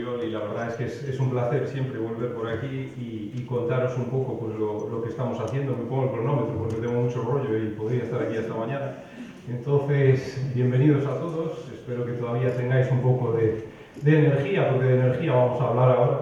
Y la verdad es que es un placer siempre volver por aquí y contaros un poco pues, lo que estamos haciendo. Me pongo el cronómetro porque tengo mucho rollo y podría estar aquí hasta mañana. Entonces, bienvenidos a todos. Espero que todavía tengáis un poco de energía, porque de energía vamos a hablar ahora.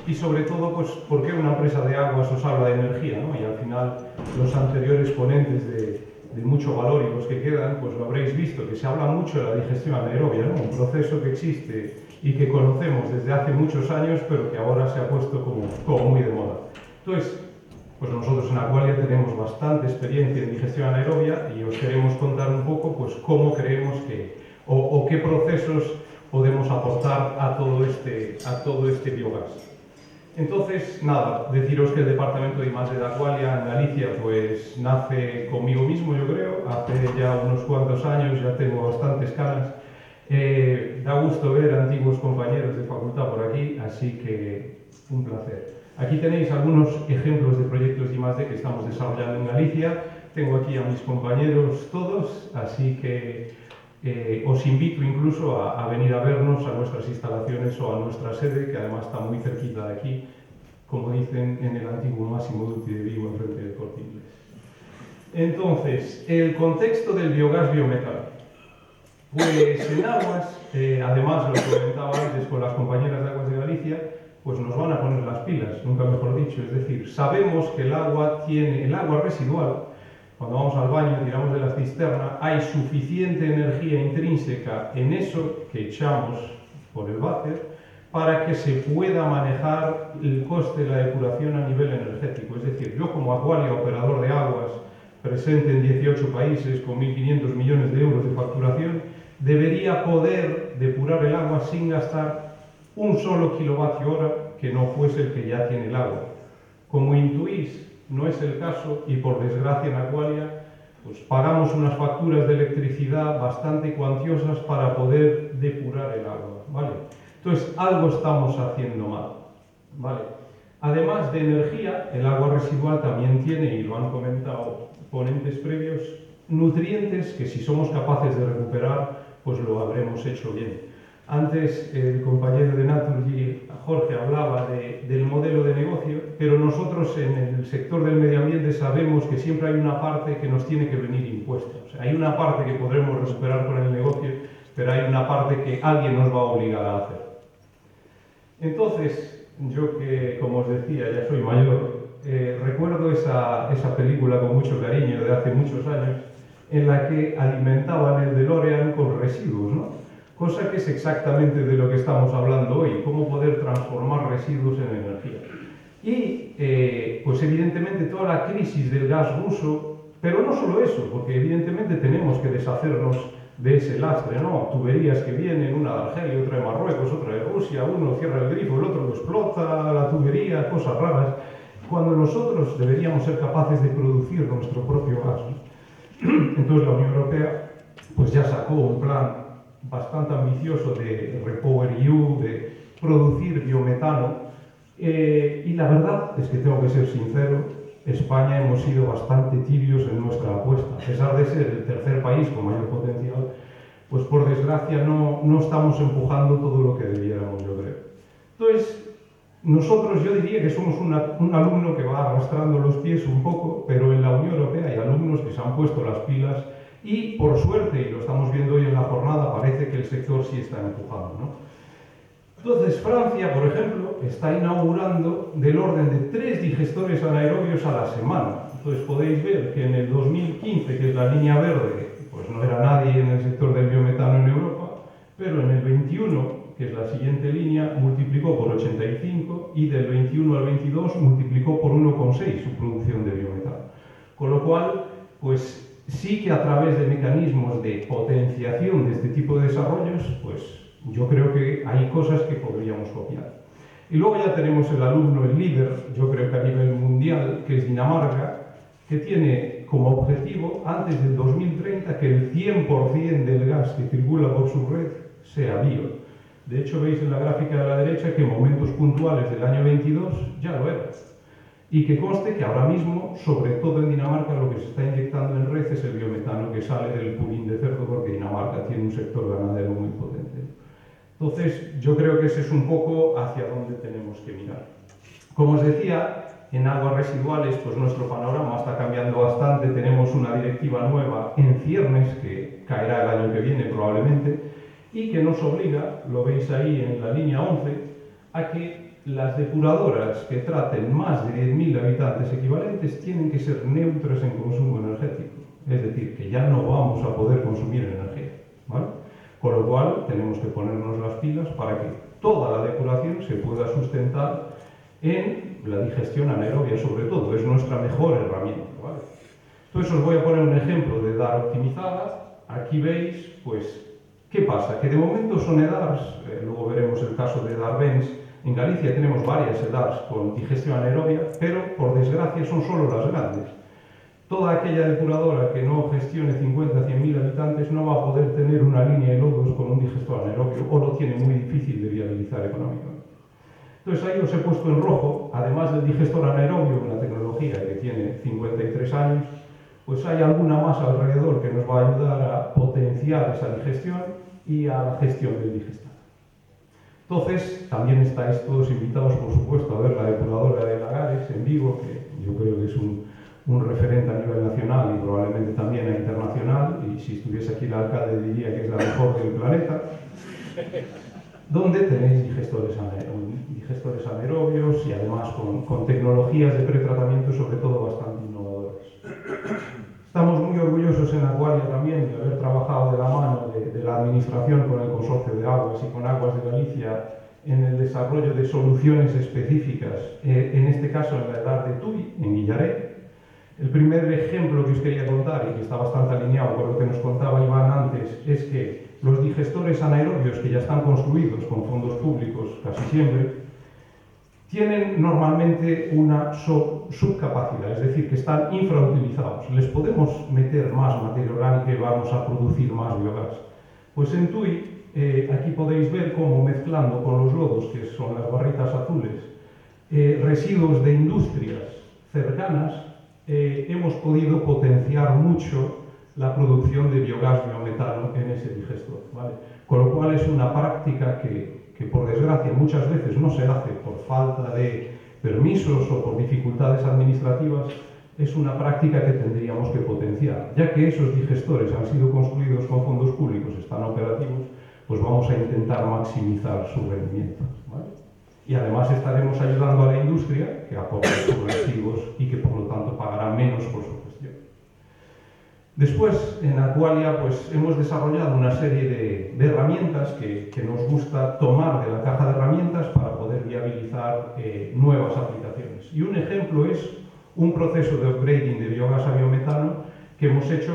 Y sobre todo, pues, ¿por qué una empresa de aguas os habla de energía, ¿no? Y al final, los anteriores ponentes de mucho valor y los que quedan, pues lo habréis visto, que se habla mucho de la digestión anaerobia, ¿no? Un proceso que existe y que conocemos desde hace muchos años, pero que ahora se ha puesto como muy de moda. Entonces, pues nosotros en Aqualia tenemos bastante experiencia en digestión anaerobia y os queremos contar un poco pues cómo creemos que, o qué procesos podemos aportar a todo este biogás. Entonces, nada, deciros que el departamento de I+D de Aqualia en Galicia pues nace conmigo mismo, yo creo, hace ya unos cuantos años, ya tengo bastantes canas. Da gusto ver antiguos compañeros de facultad por aquí, así que un placer. Aquí tenéis algunos ejemplos de proyectos de I+D que estamos desarrollando en Galicia. Tengo aquí a mis compañeros todos, así que os invito incluso a venir a vernos a nuestras instalaciones o a nuestra sede, que además está muy cerquita de aquí, como dicen en el antiguo Máximo Dutti de Vigo, enfrente del Corte Inglés. Entonces, el contexto del biogás biometano. Pues en aguas, además lo comentaba antes con las compañeras de Aguas de Galicia, pues nos van a poner las pilas, nunca mejor dicho. Es decir, sabemos que el agua residual, cuando vamos al baño, tiramos de la cisterna, hay suficiente energía intrínseca en eso que echamos por el váter para que se pueda manejar el coste de la depuración a nivel energético. Es decir, yo como Aqualia, operador de aguas, presente en 18 países con 1.500 millones de euros de facturación, debería poder depurar el agua sin gastar un solo kilovatio hora que no fuese el que ya tiene el agua. Como intuís, no es el caso y por desgracia en Aqualia pues pagamos unas facturas de electricidad bastante cuantiosas para poder depurar el agua, ¿vale? Entonces algo estamos haciendo mal, ¿vale? Además de energía, el agua residual también tiene, y lo han comentado ponentes previos, nutrientes que si somos capaces de recuperar, pues lo habremos hecho bien. Antes el compañero de Naturgy, Jorge, hablaba del modelo de negocio, pero nosotros en el sector del medio ambiente sabemos que siempre hay una parte que nos tiene que venir impuesta. O sea, hay una parte que podremos recuperar con el negocio, pero hay una parte que alguien nos va a obligar a hacer. Entonces, yo que, como os decía, ya soy mayor, recuerdo esa película con mucho cariño de hace muchos años, en la que alimentaban el DeLorean con residuos, ¿no? Cosa que es exactamente de lo que estamos hablando hoy, cómo poder transformar residuos en energía. Y, pues evidentemente, toda la crisis del gas ruso, pero no solo eso, porque evidentemente tenemos que deshacernos de ese lastre, ¿no? Tuberías que vienen, una de Argelia, otra de Marruecos, otra de Rusia, uno cierra el grifo, el otro lo explota, la tubería, cosas raras, cuando nosotros deberíamos ser capaces de producir nuestro propio gas, ¿no? Entonces la Unión Europea pues ya sacó un plan bastante ambicioso de REPowerEU, de producir biometano, y la verdad es que tengo que ser sincero, España hemos sido bastante tibios en nuestra apuesta. A pesar de ser el tercer país con mayor potencial, pues por desgracia no estamos empujando todo lo que debiéramos, yo creo. Entonces, nosotros yo diría que somos un alumno que va arrastrando los pies un poco, pero en la Unión Europea hay alumnos que se han puesto las pilas y, por suerte, y lo estamos viendo hoy en la jornada, parece que el sector sí está empujando, ¿no? Entonces, Francia, por ejemplo, está inaugurando del orden de 3 digestores anaerobios a la semana. Entonces, podéis ver que en el 2015, que es la línea verde, pues no era nadie en el sector del biometano en Europa, pero en el 21, que es la siguiente línea, multiplicó por 85 y del 21 al 22 multiplicó por 1,6 su producción de biometano. Con lo cual, pues sí que a través de mecanismos de potenciación de este tipo de desarrollos, pues yo creo que hay cosas que podríamos copiar. Y luego ya tenemos el alumno, el líder, yo creo que a nivel mundial, que es Dinamarca, que tiene como objetivo, antes del 2030, que el 100% del gas que circula por su red sea bio. De hecho, veis en la gráfica de la derecha que en momentos puntuales del año 22 ya lo era. Y que conste que ahora mismo, sobre todo en Dinamarca, lo que se está inyectando en red es el biometano que sale del purín de cerdo, porque Dinamarca tiene un sector ganadero muy potente. Entonces, yo creo que ese es un poco hacia dónde tenemos que mirar. Como os decía, en aguas residuales, pues nuestro panorama está cambiando bastante. Tenemos una directiva nueva en ciernes que caerá el año que viene probablemente y que nos obliga, lo veis ahí en la línea 11, a que las depuradoras que traten más de 10.000 habitantes equivalentes tienen que ser neutras en consumo energético. Es decir, que ya no vamos a poder consumir energía, ¿vale? Con lo cual, tenemos que ponernos las pilas para que toda la depuración se pueda sustentar en la digestión anaerobia, sobre todo. Es nuestra mejor herramienta, ¿vale? Entonces, os voy a poner un ejemplo de DAR optimizada. Aquí veis, pues, ¿qué pasa? Que de momento son EDARs, luego veremos el caso de DARBENS. En Galicia tenemos varias EDARs con digestión anaerobia, pero, por desgracia, son solo las grandes. Toda aquella depuradora que no gestione 50 a 100.000 habitantes no va a poder tener una línea de lodos con un digestor anaerobio o lo tiene muy difícil de viabilizar económicamente. Entonces ahí os he puesto en rojo, además del digestor anaerobio, una tecnología que tiene 53 años, pues hay alguna más alrededor que nos va a ayudar a potenciar esa digestión y a la gestión del digestado. Entonces, también estáis todos invitados, por supuesto, a ver la depuradora de Lagares en Vigo, que yo creo que es un referente a nivel nacional y probablemente también a internacional, y si estuviese aquí el alcalde diría que es la mejor del planeta, donde tenéis digestores anaerobios y además con tecnologías de pretratamiento sobre todo bastante innovadoras. Estamos muy orgullosos en Aqualia también de haber trabajado de la mano de la administración con el Consorcio de Aguas y con Aguas de Galicia en el desarrollo de soluciones específicas, en este caso en la edad de Tui, en Guillaré. El primer ejemplo que os quería contar, y que está bastante alineado con lo que nos contaba Iván antes, es que los digestores anaerobios que ya están construidos con fondos públicos, casi siempre, tienen normalmente una subcapacidad, es decir, que están infrautilizados. Les podemos meter más materia orgánica y vamos a producir más biogás. Pues en TUI, aquí podéis ver cómo mezclando con los lodos, que son las barritas azules, residuos de industrias cercanas, hemos podido potenciar mucho la producción de biogás biometano en ese digestor, ¿vale? Con lo cual es una práctica que por desgracia muchas veces no se hace por falta de permisos o por dificultades administrativas. Es una práctica que tendríamos que potenciar. Ya que esos digestores han sido construidos con fondos públicos, están operativos, pues vamos a intentar maximizar su rendimiento, ¿vale? Y además estaremos ayudando a la industria que aporta sus residuos y que por lo tanto pagará menos por su gestión. Después, en Aqualia, pues hemos desarrollado una serie de herramientas que nos gusta tomar de la caja de herramientas para poder viabilizar nuevas aplicaciones. Y un ejemplo es un proceso de upgrading de biogás a biometano que hemos hecho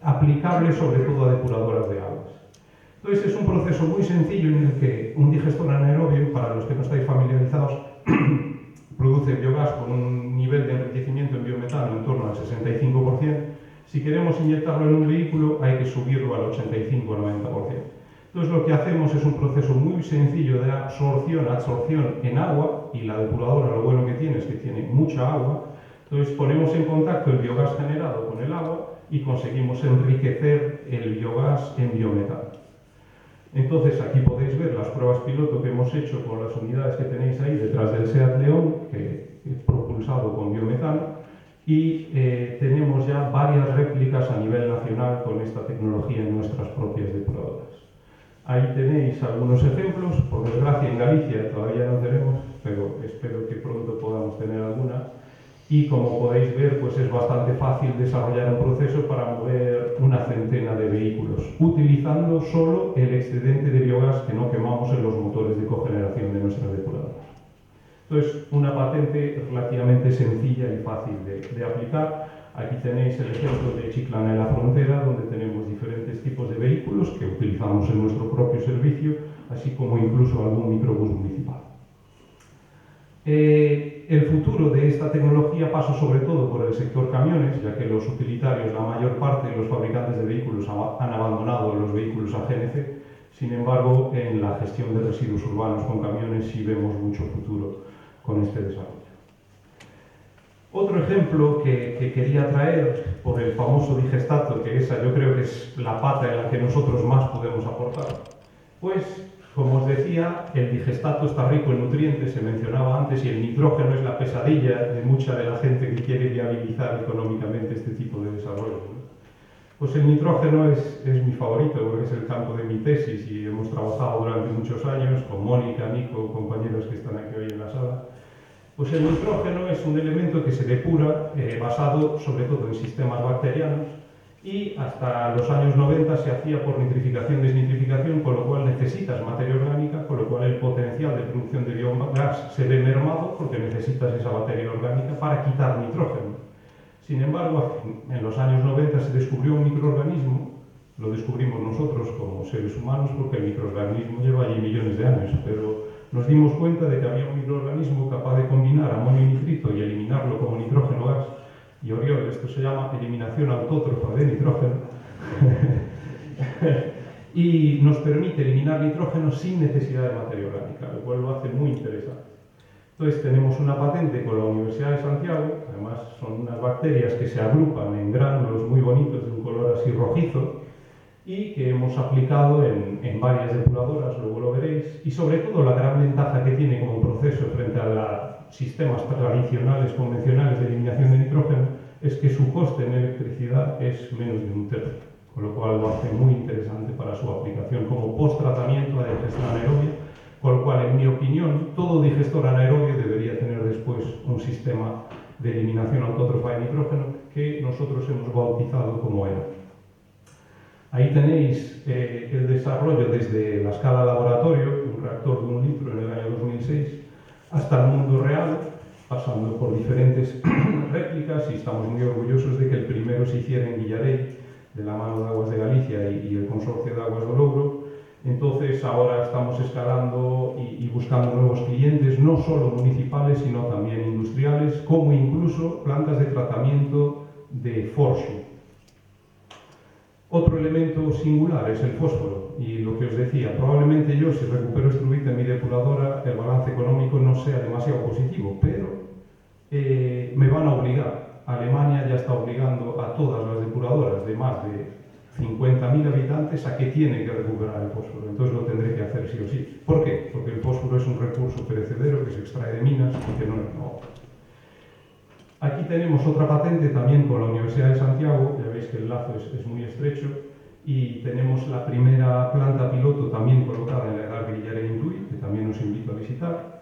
aplicable sobre todo a depuradoras de aguas. Entonces es un proceso muy sencillo en el que un digestor anaerobio, para los que no estáis familiarizados, produce biogás con un nivel de enriquecimiento en biometano en torno al 65%. Si queremos inyectarlo en un vehículo hay que subirlo al 85-90%. Entonces lo que hacemos es un proceso muy sencillo de absorción en agua, y la depuradora lo bueno que tiene es que tiene mucha agua. Entonces ponemos en contacto el biogás generado con el agua y conseguimos enriquecer el biogás en biometano. Entonces aquí podéis ver las pruebas piloto que hemos hecho con las unidades que tenéis ahí detrás del SEAT León, que es propulsado con biometano, y tenemos ya varias réplicas a nivel nacional con esta tecnología en nuestras propias depuradoras. Ahí tenéis algunos ejemplos. Por desgracia en Galicia todavía no tenemos, pero espero que pronto podamos tener alguna. Y como podéis ver, pues es bastante fácil desarrollar un proceso para mover una centena de vehículos, utilizando solo el excedente de biogás que no quemamos en los motores de cogeneración de nuestras depuradoras. Entonces, una patente relativamente sencilla y fácil de aplicar. Aquí tenéis el ejemplo de Chiclana en la Frontera, donde tenemos diferentes tipos de vehículos que utilizamos en nuestro propio servicio, así como incluso algún microbús municipal. El futuro de esta tecnología pasa sobre todo por el sector camiones, ya que los utilitarios, la mayor parte de los fabricantes de vehículos han abandonado los vehículos a GNC. Sin embargo, en la gestión de residuos urbanos con camiones sí vemos mucho futuro con este desarrollo. Otro ejemplo que quería traer por el famoso digestato, que esa yo creo que es la pata en la que nosotros más podemos aportar, pues Como os decía, el digestato está rico en nutrientes, se mencionaba antes, y el nitrógeno es la pesadilla de mucha de la gente que quiere viabilizar económicamente este tipo de desarrollo, ¿no? Pues el nitrógeno es mi favorito, porque es el campo de mi tesis y hemos trabajado durante muchos años con Mónica, Nico, compañeros que están aquí hoy en la sala. Pues el nitrógeno es un elemento que se depura basado sobre todo en sistemas bacterianos, y hasta los años 90 se hacía por nitrificación-desnitrificación, con lo cual necesitas materia orgánica, con lo cual el potencial de producción de biogás se ve mermado porque necesitas esa materia orgánica para quitar nitrógeno. Sin embargo, en los años 90 se descubrió un microorganismo, lo descubrimos nosotros como seres humanos porque el microorganismo lleva allí millones de años, pero nos dimos cuenta de que había un microorganismo capaz de combinar amonio y nitrito y eliminarlo como nitrógeno gas. Y Oriol, esto se llama eliminación autótrofa de nitrógeno. Y nos permite eliminar nitrógeno sin necesidad de materia orgánica, lo cual lo hace muy interesante. Entonces tenemos una patente con la Universidad de Santiago, además son unas bacterias que se agrupan en gránulos muy bonitos de un color así rojizo, y que hemos aplicado en varias depuradoras, luego lo veréis, y sobre todo la gran ventaja que tiene como proceso frente a los sistemas tradicionales, convencionales de eliminación de nitrógeno, es que su coste en electricidad es menos de un tercio, con lo cual lo hace muy interesante para su aplicación como post-tratamiento a digestión anaerobia, con lo cual, en mi opinión, todo digestor anaerobio debería tener después un sistema de eliminación autótrofa de nitrógeno que nosotros hemos bautizado como ENA. Ahí tenéis el desarrollo desde la escala laboratorio, un reactor de 1 litro en el año 2006, hasta el mundo real, pasando por diferentes réplicas, y estamos muy orgullosos de que el primero se hiciera en Villarey, de la mano de Aguas de Galicia y el Consorcio de Aguas do Louro. Entonces ahora estamos escalando y buscando nuevos clientes, no solo municipales, sino también industriales, como incluso plantas de tratamiento de force. Otro elemento singular es el fósforo, y lo que os decía, probablemente yo, si recupero estrubita en mi depuradora, el balance económico no sea demasiado positivo, pero me van a obligar. Alemania ya está obligando a todas las depuradoras de más de 50.000 habitantes a que tienen que recuperar el fósforo, entonces lo tendré que hacer sí o sí. ¿Por qué? Porque el fósforo es un recurso perecedero que se extrae de minas y que no es nuevo. Aquí tenemos otra patente también con la Universidad de Santiago, ya veis que el lazo es muy estrecho, y tenemos la primera planta piloto también colocada en la Edar de Villarey en Tui, que también os invito a visitar.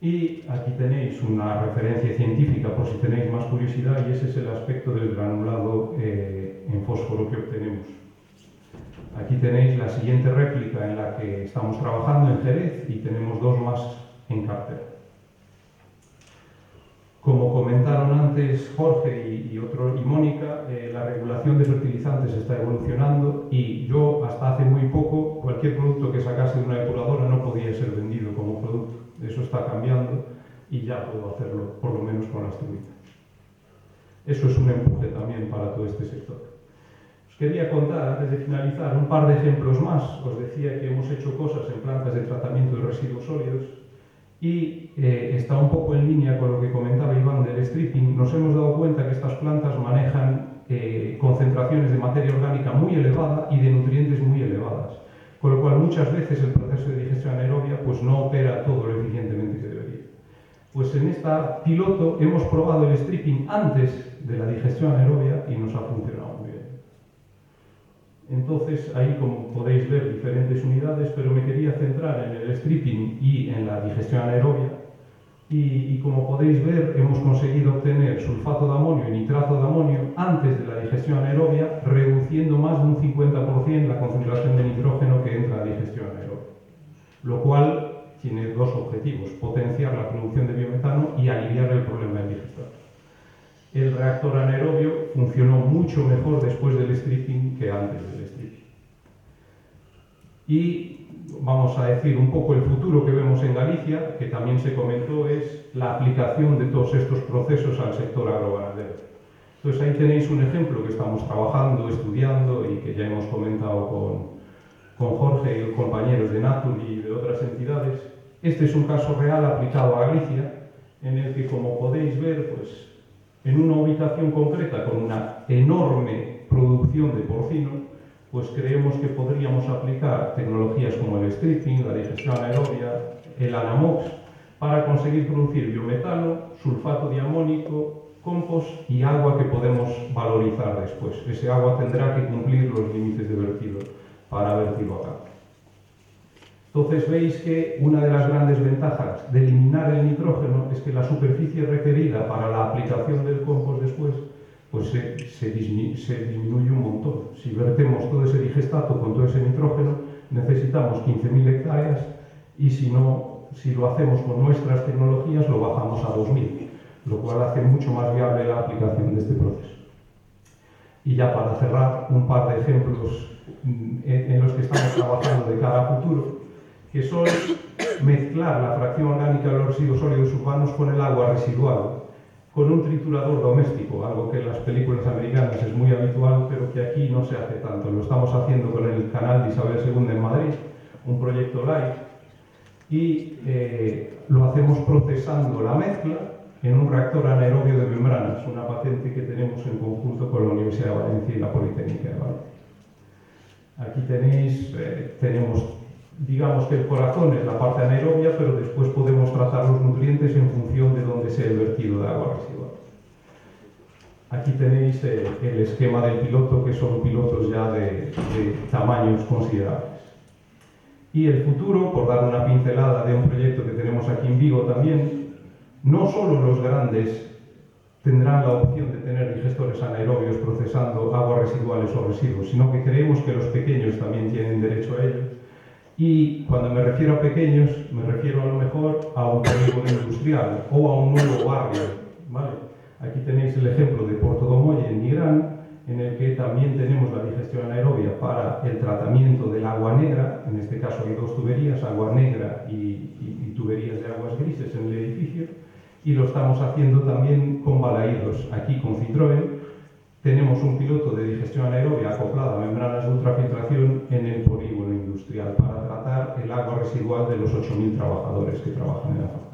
Y aquí tenéis una referencia científica por si tenéis más curiosidad, y ese es el aspecto del granulado en fósforo que obtenemos. Aquí tenéis la siguiente réplica en la que estamos trabajando en Jerez y tenemos 2 más en cartera. Como comentaron antes Jorge y Mónica, la regulación de fertilizantes está evolucionando, y yo hasta hace muy poco cualquier producto que sacase de una depuradora no podía ser vendido como producto. Eso está cambiando y ya puedo hacerlo, por lo menos con las tubitas. Eso es un empuje también para todo este sector. Os quería contar, antes de finalizar, un par de ejemplos más. Os decía que hemos hecho cosas en plantas de tratamiento de residuos sólidos, y está un poco en línea con lo que comentaba Iván del stripping. Nos hemos dado cuenta que estas plantas manejan concentraciones de materia orgánica muy elevada y de nutrientes muy elevadas, con lo cual muchas veces el proceso de digestión anaerobia pues no opera todo lo eficientemente que debería. Pues en esta piloto hemos probado el stripping antes de la digestión anaerobia y nos ha funcionado muy bien. Entonces, ahí, como podéis ver, diferentes unidades, pero me quería centrar en el stripping y en la digestión anaerobia. Y como podéis ver, hemos conseguido obtener sulfato de amonio y nitrato de amonio antes de la digestión anaerobia, reduciendo más de un 50% la concentración de nitrógeno que entra a la digestión anaerobia. Lo cual tiene 2 objetivos: potenciar la producción de biometano y aliviar el problema del digestor. El reactor anaerobio funcionó mucho mejor después del stripping que antes del stripping. Y vamos a decir un poco el futuro que vemos en Galicia, que también se comentó, es la aplicación de todos estos procesos al sector agroganadero. Entonces ahí tenéis un ejemplo que estamos trabajando, estudiando y que ya hemos comentado con Jorge y los compañeros de Natur y de otras entidades. Este es un caso real aplicado a Galicia, en el que, como podéis ver, pues, en una ubicación concreta con una enorme producción de porcino, pues creemos que podríamos aplicar tecnologías como el stripping, la digestión anaerobia, el Anamox, para conseguir producir biometano, sulfato diamónico, compost y agua que podemos valorizar después. Ese agua tendrá que cumplir los límites de vertido para vertirlo acá. Entonces veis que una de las grandes ventajas de eliminar el nitrógeno es que la superficie requerida para la aplicación del compost después pues se disminuye un montón. Si vertemos todo ese digestato con todo ese nitrógeno, necesitamos 15.000 hectáreas y si lo hacemos con nuestras tecnologías, lo bajamos a 2.000, lo cual hace mucho más viable la aplicación de este proceso. Y ya para cerrar, un par de ejemplos en los que estamos trabajando de cara a futuro, que son mezclar la fracción orgánica de los residuos sólidos urbanos con el agua residual, con un triturador doméstico, algo que en las películas americanas es muy habitual, pero que aquí no se hace tanto. Lo estamos haciendo con el canal de Isabel II en Madrid, un proyecto LIFE, y lo hacemos procesando la mezcla en un reactor anaerobio de membranas, una patente que tenemos en conjunto con la Universidad de Valencia y la Politécnica de Valencia. Aquí tenéis, tenemos, digamos que el corazón es la parte anaerobia, pero después podemos tratar los nutrientes en función de dónde sea el vertido de agua residual. Aquí tenéis el esquema del piloto, que son pilotos ya de tamaños considerables. Y el futuro, por dar una pincelada de un proyecto que tenemos aquí en Vigo también, no solo los grandes tendrán la opción de tener digestores anaerobios procesando aguas residuales o residuos, sino que creemos que los pequeños también tienen derecho a ello. Y cuando me refiero a pequeños, me refiero a lo mejor a un polígono industrial o a un nuevo barrio, ¿vale? Aquí tenéis el ejemplo de Portodomolle en Nigrán, en el que también tenemos la digestión anaerobia para el tratamiento del agua negra. En este caso hay dos tuberías, agua negra y tuberías de aguas grises en el edificio, y lo estamos haciendo también con balaídos. Aquí con Citroën tenemos un piloto de digestión anaerobia acoplado a membranas de ultrafiltración en el polígono industrial para tratar el agua residual de los 8.000 trabajadores que trabajan en la fábrica.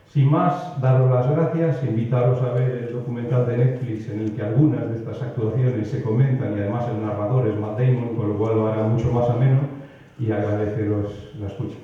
Sin más, daros las gracias, invitaros a ver el documental de Netflix en el que algunas de estas actuaciones se comentan, y además el narrador es Matt Damon, con lo cual lo hará mucho más ameno, y agradeceros la escucha.